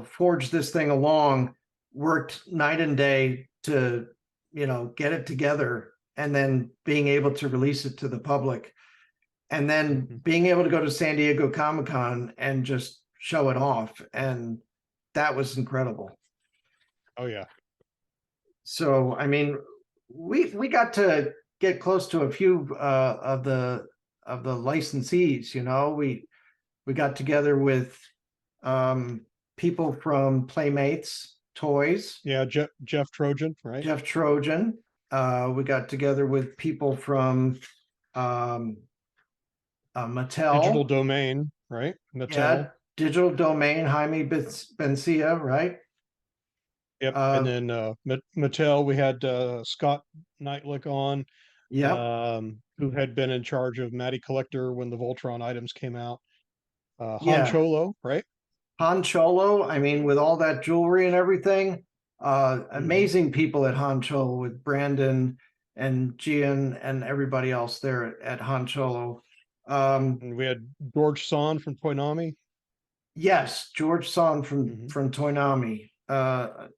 forged this thing along, worked night and day to, get it together, and then being able to release it to the public, and then Mhm. being able to go to San Diego Comic-Con and just show it off. And that was incredible. Oh yeah. So, I mean, we got to get close to a few of the licensees. We got together with people from Playmates Toys, Yeah, Jeff Trojan, right? Jeff Trojan. We got together with people from um, Digital Mattel. Domain, right? Yeah, Mattel. Digital Domain, Jaime Bencia, right? Yep. And Uh, then Mattel, we had Scott Knightlick on, yep, who had been in charge of Matty Collector when the Voltron items came out. Han yeah. Cholo, right? Han Cholo, I mean, with all that jewelry and everything, Hmm. amazing people at Han Cholo with Brandon and Gian and everybody else there at Han Cholo. And we had George Son from Toynami. Yes, George Son from Hmm. Toynami,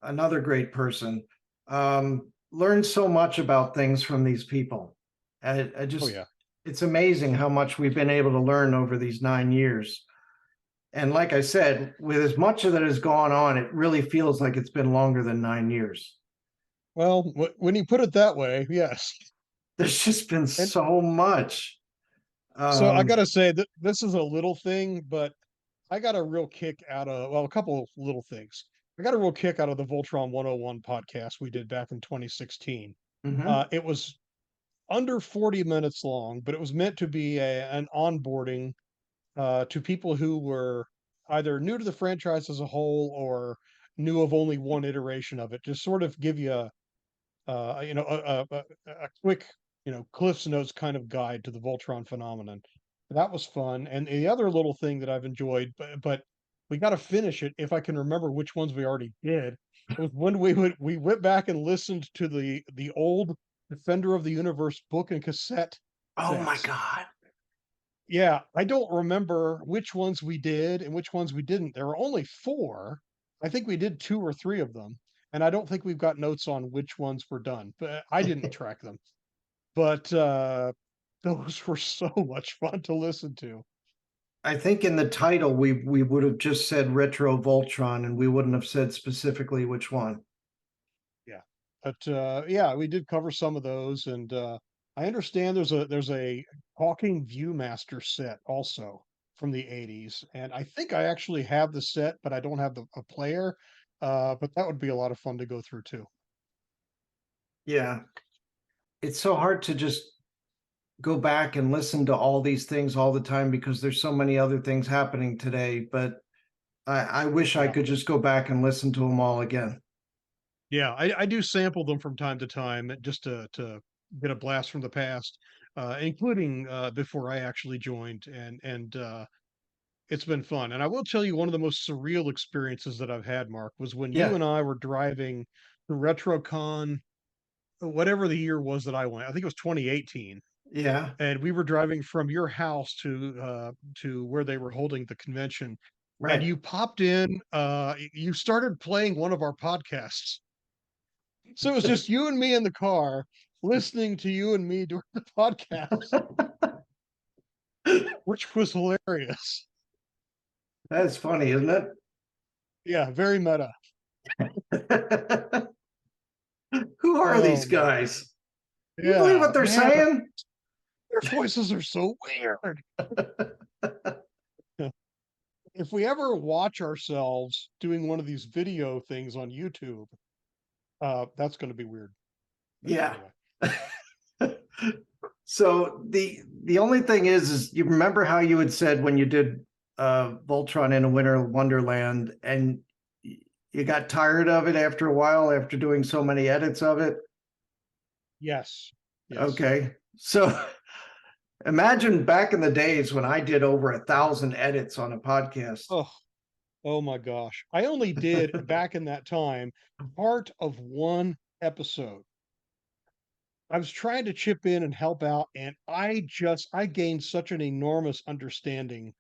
another great person. Learned so much about things from these people. I Oh just, yeah. it's amazing how much we've been able to learn over these 9 years. And like I said, with as much of that has gone on, it really feels like it's been longer than 9 years. Well, when you put it that way, yes. There's just been And so much. so I Um, gotta say that this is a little thing, but I got a real kick out of, well, a couple of little things. I got a real kick out of the Voltron 101 podcast we did back in 2016. mhm. It was under 40 minutes long, but it was meant to be an onboarding to people who were either new to the franchise as a whole or knew of only one iteration of it, to sort of give you a quick, Cliff's Notes kind of guide to the Voltron phenomenon. That was fun. And the other little thing that I've enjoyed, but we got to finish it if I can remember which ones we already did. Was when we went back and listened to the old Defender of the Universe book and cassette Oh my sets. God. Yeah, I don't remember which ones we did and which ones we didn't. There were only four. I think we did two or three of them, and I don't think we've got notes on which ones were done, but I didn't track them. But those were so much fun to listen to. I think in the title we would have just said Retro Voltron, and we wouldn't have said specifically which one. Yeah. But yeah, we did cover some of those, and I understand there's a Talking Viewmaster set also from the 80s, and I think I actually have the set, but I don't have a player. But that would be a lot of fun to go through too. Yeah, it's so hard to just go back and listen to all these things all the time because there's so many other things happening today. But I wish I Yeah. could just go back and listen to them all again. Yeah, I do sample them from time to time just to get a blast from the past, including before I actually joined, and it's been fun. And I will tell you, one of the most surreal experiences that I've had, Mark, was when you Yeah, and I were driving to RetroCon, whatever the year was that I went. I think it was 2018, yeah, and we were driving from your house to where they were holding the convention. And right. you popped in, you started playing one of our podcasts. So it was just you and me in the car listening to you and me during the podcast, which was hilarious. That's funny, isn't Yeah, very meta. it? Who are Oh these man. guys? You believe Yeah, what they're man, saying? their voices are so weird. If we ever watch ourselves doing one of these video things on YouTube, That's going to be weird. But Yeah. anyway. So the only thing is you remember how you had said when you did Voltron in a Winter Wonderland and you got tired of it after a while after doing so many edits of it? Yes. Okay. So imagine back in the days when I did over 1,000 edits on a podcast. Oh my gosh. I only did back in that time part of one episode. I was trying to chip in and help out, and I gained such an enormous understanding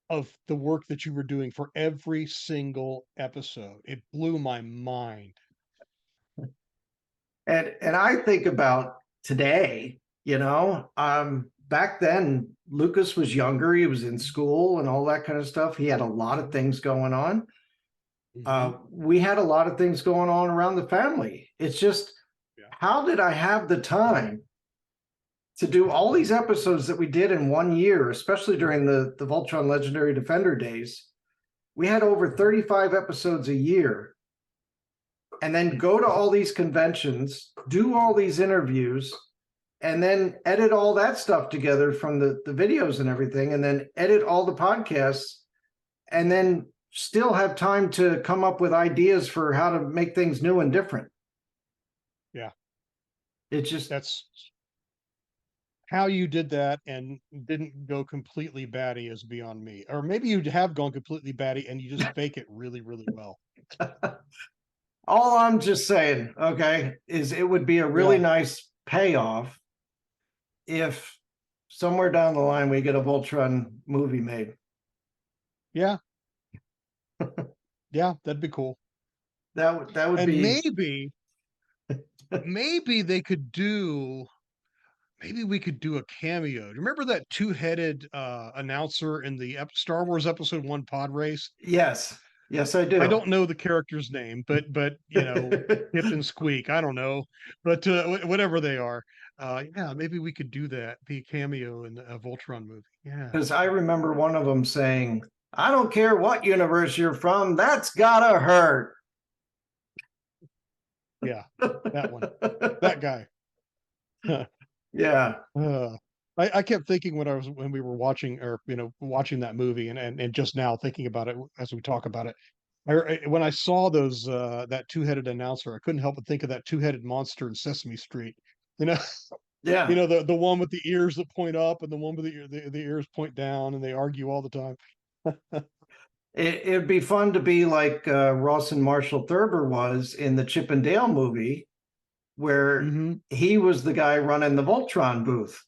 of the work that you were doing for every single episode. It blew my mind. And I think about today, back then Lucas was younger, he was in school and all that kind of stuff. He had a lot of things going on. We had a lot of things going on around the family. It's just, how did I have the time to do all these episodes that we did in 1 year, especially during the Voltron Legendary Defender days? We had over 35 episodes a year, and then go to all these conventions, do all these interviews, and then edit all that stuff together from the videos and everything, and then edit all the podcasts, and then still have time to come up with ideas for how to make things new and different. Yeah. It's just, that's how you did that and didn't go completely batty is beyond me. Or maybe you have gone completely batty and you just fake it really, really well. all I'm just saying, okay, is it would be a really nice payoff if somewhere down the line we get a Voltron movie made. Yeah. Yeah, that'd be cool. That would and be, maybe they could do, maybe we could do a cameo. Do you remember that two-headed announcer in the Star Wars Episode 1 pod race? Yes, I do. I don't know the character's name, but Hip and Squeak, I don't know, but whatever they are, yeah, maybe we could do that, be a cameo in a Voltron movie. Yeah, because I remember one of them saying, "I don't care what universe you're from, that's gotta hurt." Yeah, that one, that guy. Yeah. I kept thinking when we were watching, or watching that movie, and just now thinking about it as we talk about it. When I saw those that two-headed announcer, I couldn't help but think of that two-headed monster in Sesame Street. You know, Yeah. the one with the ears that point up and the one with the ears point down, and they argue all the time. It'd be fun to be like Ross and Marshall Thurber was in the Chip and Dale movie, where he was the guy running the Voltron booth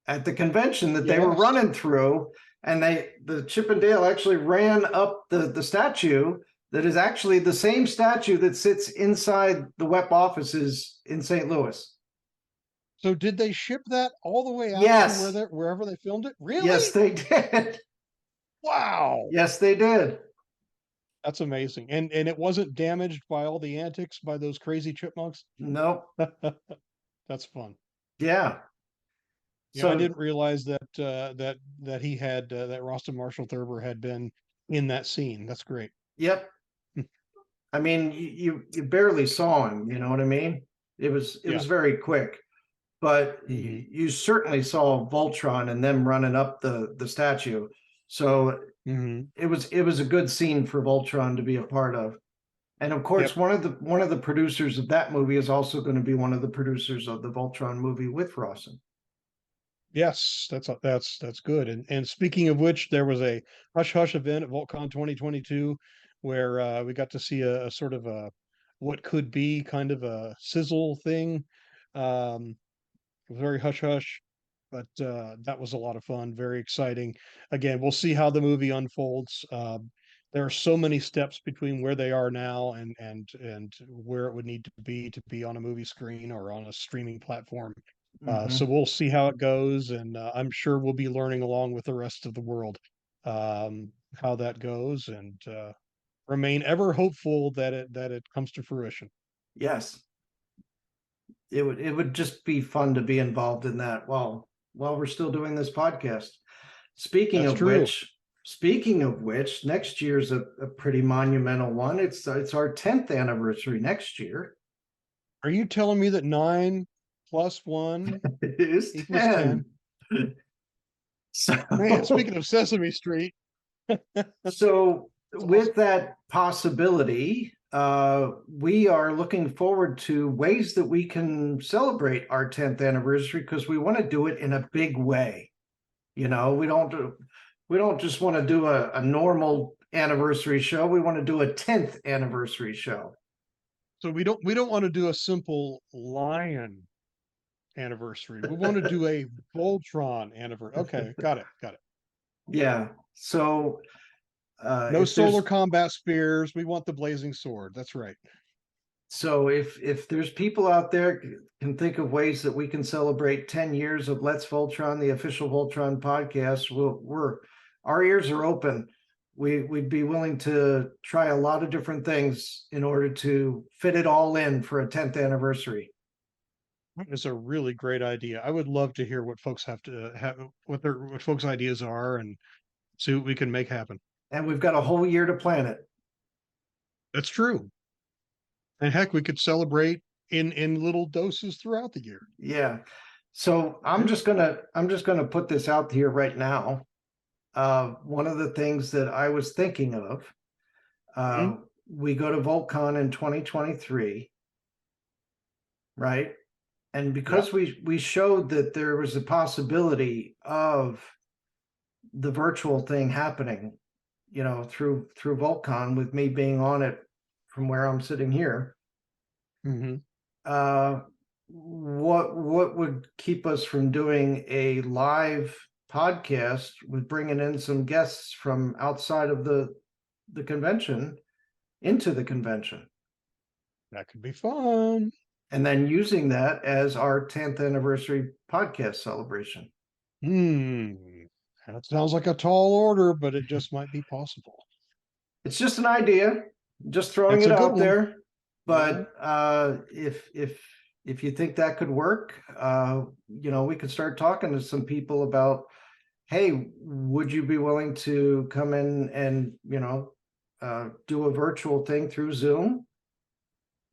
at the convention that they were running through, and the Chip and Dale actually ran up the statue that is actually the same statue that sits inside the WEP offices in St. Louis. So did they ship that all the way out to wherever they filmed it? Really? Yes, they did. Wow. Yes, they did. That's amazing. And it wasn't damaged by all the antics by those crazy chipmunks? Nope. That's fun. Yeah. Yeah, so I didn't realize that that he had that Roston Marshall Thurber had been in that scene. That's great. Yep. I mean, you barely saw him, you know what I mean? It was very quick. But you certainly saw Voltron and them running up the statue. So it was a good scene for Voltron to be a part of. And of course, one of the producers of that movie is also going to be one of the producers of the Voltron movie with Rawson. Yes, that's good. And speaking of which, there was a hush hush event at VoltCon 2022 where we got to see a sort of a what could be kind of a sizzle thing. It was very hush hush, but that was a lot of fun, very exciting. Again, we'll see how the movie unfolds. There are so many steps between where they are now and where it would need to be on a movie screen or on a streaming platform. So we'll see how it goes, and I'm sure we'll be learning along with the rest of the world how that goes, and remain ever hopeful that it comes to fruition. Yes, it would just be fun to be involved in that while we're still doing this podcast. Speaking of which, speaking of which, next year's a pretty monumental one. It's our 10th anniversary next year. Are you telling me that 9 plus 1 It is equals 10. 10? So, Man, speaking of Sesame Street. so with Awesome. that possibility, we are looking forward to ways that we can celebrate our 10th anniversary, because we want to do it in a big way. We don't just want to do a normal anniversary show. We want to do a 10th anniversary show. So we don't want to do a simple lion anniversary. We want to do a Voltron anniversary. Okay, got it. Yeah. So No if solar there's combat spears. We want the blazing sword. That's right. so if there's people out there can think of ways that we can celebrate 10 years of Let's Voltron, the official Voltron podcast, our ears are open. We'd be willing to try a lot of different things in order to fit it all in for a 10th anniversary. It's a really great idea. I would love to hear what folks have to have, what folks' ideas are, and see what we can make happen. And we've got a whole year to plan it. That's true. And heck, we could celebrate in little doses throughout the year. Yeah. So I'm just gonna put this out here right now. One of the things that I was thinking of, Mhm. we go to VoltCon in 2023, right? And Yeah. because we showed that there was a possibility of the virtual thing happening, through VoltCon, with me being on it from where I'm sitting here. Mm-hmm. What would keep us from doing a live podcast with bringing in some guests from outside of the convention into the convention, That could be fun. and then using that as our 10th anniversary podcast celebration? Hmm. That sounds like a tall order, but it just might be possible. It's just an idea, just throwing That's it a good out one. there. Yeah. But if you think that could work, we could start talking to some people about, hey, would you be willing to come in and do a virtual thing through Zoom?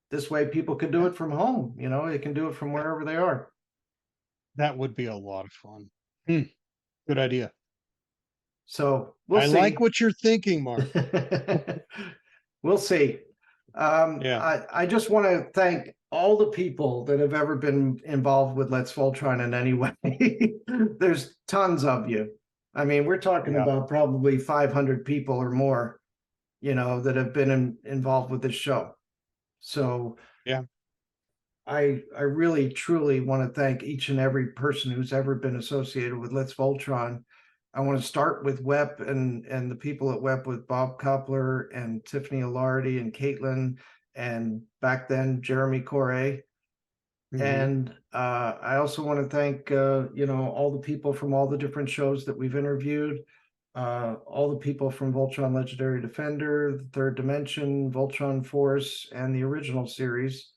This way people could do Yeah. it from home. They can do it from wherever they are. That would be a lot of fun. Good idea. So we'll I like see. what you're thinking, Mark. We'll see. Yeah. I just want to thank all the people that have ever been involved with Let's Voltron in any way. There's tons of you. I mean, we're talking Yeah. about probably 500 people or more, that have been involved with this show. So Yeah. I really truly want to thank each and every person who's ever been associated with Let's Voltron. I want to start with WEP and the people at WEP, with Bob Koppler and Tiffany Alardi and Caitlin, and back then Jeremy Corey. Mm-hmm. And I also want to thank all the people from all the different shows that we've interviewed, all the people from Voltron Legendary Defender, the Third Dimension, Voltron Force, and the original series.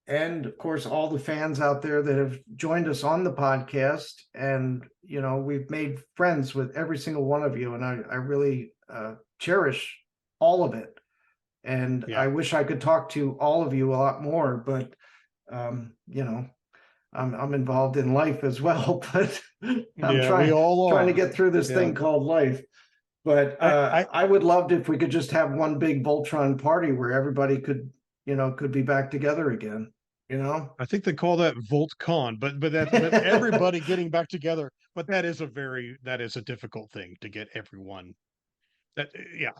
And of course, all the fans out there that have joined us on the podcast. And, we've made friends with every single one of you. And I really cherish all of it. And I Yeah. wish I could talk to all of you a lot more, but, I'm involved in life as well, but I'm Yeah, we all trying to are. get through this Yeah. thing called life. But I I would love if we could just have one big Voltron party where everybody could be back together again. I think they call that VoltCon, but everybody getting back together. But that is a difficult thing to get everyone. That yeah,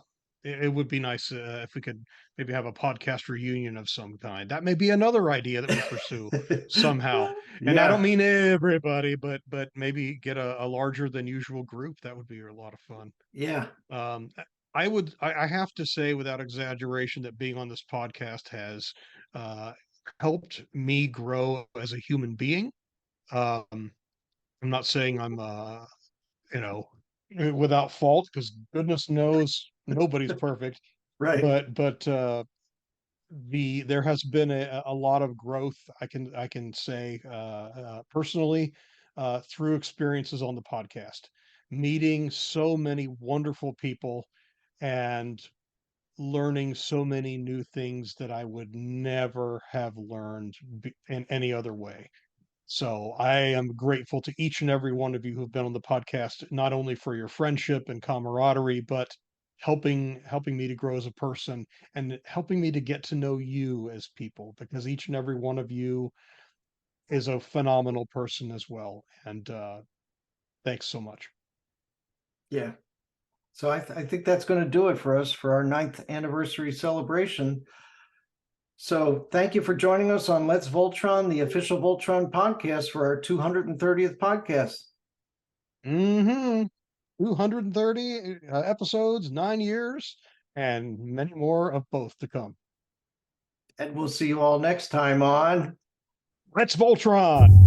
it would be nice if we could maybe have a podcast reunion of some kind. That may be another idea that we pursue somehow. And I don't Yeah, mean everybody, but maybe get a larger than usual group. That would be a lot of fun. yeah. Um, I have to say without exaggeration that being on this podcast has uh, helped me grow as a human being. Um, I'm not saying I'm you know without fault, because goodness knows nobody's perfect, Right. but there has been a lot of growth, I can say personally, through experiences on the podcast. meeting so many wonderful people and learning so many new things that I would never have learned in any other way. So I am grateful to each and every one of you who've been on the podcast, not only for your friendship and camaraderie, but helping me to grow as a person and helping me to get to know you as people, because each and every one of you is a phenomenal person as well. And thanks so much. Yeah. So I think that's going to do it for us for our 9th anniversary celebration. So thank you for joining us on Let's Voltron, the official Voltron podcast for our 230th podcast. 230 episodes, 9 years, and many more of both to come. And we'll see you all next time on Let's Voltron.